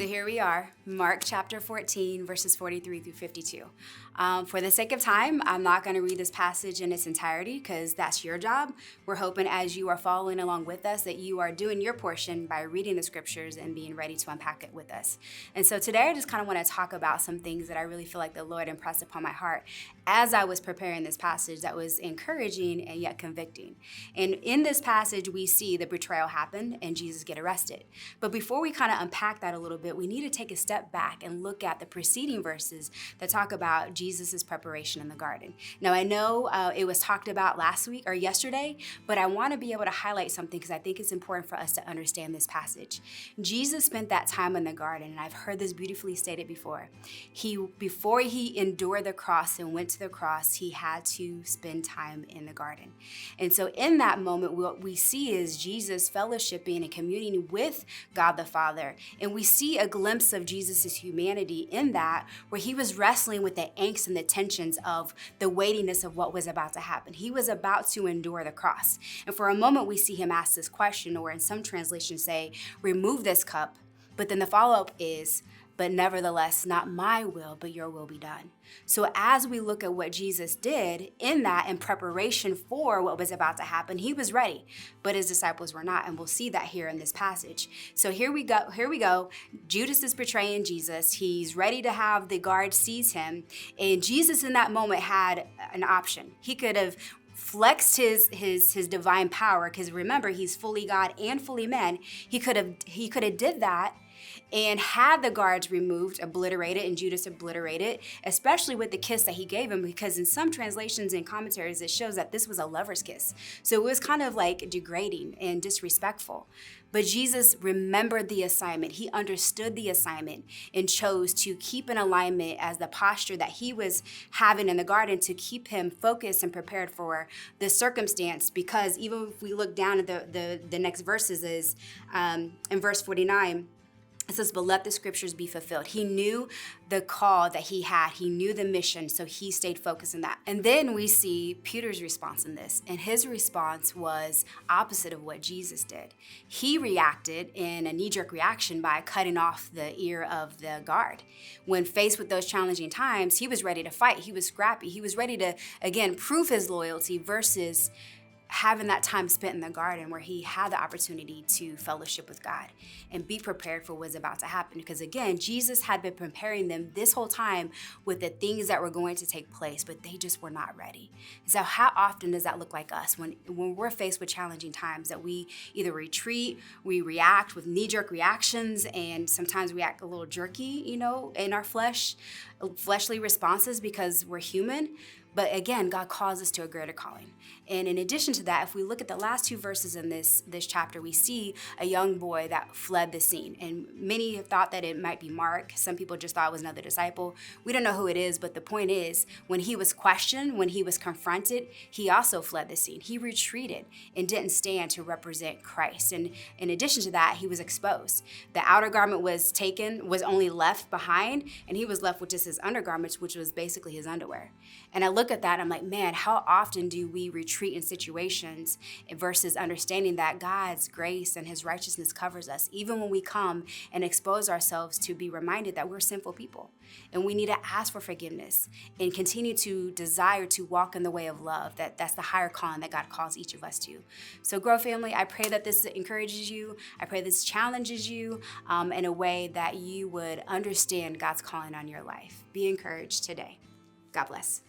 So here we are, Mark chapter 14, verses 43 through 52. For the sake of time, I'm not going to read this passage in its entirety because that's your job. We're hoping as you are following along with us that you are doing your portion by reading the scriptures and being ready to unpack it with us. And so today I just kind of want to talk about some things that I really feel like the Lord impressed upon my heart as I was preparing this passage that was encouraging and yet convicting. And in this passage, we see the betrayal happen and Jesus get arrested. But before we kind of unpack that a little bit, we need to take a step back and look at the preceding verses that talk about Jesus' preparation in the garden. Now, I know it was talked about last week or yesterday, but I want to be able to highlight something because I think it's important for us to understand this passage. Jesus spent that time in the garden, and I've heard this beautifully stated before. Before he endured the cross and went to the cross, he had to spend time in the garden. And so in that moment, what we see is Jesus fellowshipping and communing with God the Father. And we see a glimpse of Jesus' humanity in that, where he was wrestling with the angst and the tensions of the weightiness of what was about to happen. He was about to endure the cross. And for a moment, we see him ask this question, or in some translations say, remove this cup. But then the follow-up is, but nevertheless, not my will, but your will be done. So as we look at what Jesus did in that, in preparation for what was about to happen, he was ready, but his disciples were not. And we'll see that here in this passage. So here we go. Judas is betraying Jesus. He's ready to have the guard seize him. And Jesus in that moment had an option. He could have flexed his divine power, because remember, he's fully God and fully man. He could have did that and had the guards removed, obliterated, and Judas obliterated, especially with the kiss that he gave him, because in some translations and commentaries, it shows that this was a lover's kiss. So it was kind of like degrading and disrespectful. But Jesus remembered the assignment. He understood the assignment and chose to keep in alignment as the posture that he was having in the garden to keep him focused and prepared for the circumstance. Because even if we look down at the next verses is in verse 49, it says, but let the scriptures be fulfilled. He knew the call that he had. He knew the mission, so he stayed focused on that. And then we see Peter's response in this. And his response was opposite of what Jesus did. He reacted in a knee-jerk reaction by cutting off the ear of the guard. When faced with those challenging times, he was ready to fight. He was scrappy. He was ready to, again, prove his loyalty versus having that time spent in the garden where he had the opportunity to fellowship with God and be prepared for what was about to happen. Because again, Jesus had been preparing them this whole time with the things that were going to take place, but they just were not ready. So how often does that look like us when we're faced with challenging times, that we either retreat, we react with knee-jerk reactions, and sometimes we act a little jerky, in our fleshly responses because we're human. But again, God calls us to a greater calling. And in addition to that, if we look at the last two verses in this chapter, we see a young boy that fled the scene. And many have thought that it might be Mark. Some people just thought it was another disciple. We don't know who it is, but the point is, when he was questioned, when he was confronted, he also fled the scene. He retreated and didn't stand to represent Christ. And in addition to that, he was exposed. The outer garment was only left behind, and he was left with just his undergarments, which was basically his underwear. And I look at that and I'm like, man, how often do we retreat in situations versus understanding that God's grace and his righteousness covers us, even when we come and expose ourselves to be reminded that we're sinful people. And we need to ask for forgiveness and continue to desire to walk in the way of love. That's the higher calling that God calls each of us to. So Grow Family, I pray that this encourages you. I pray this challenges you in a way that you would understand God's calling on your life. Be encouraged today. God bless.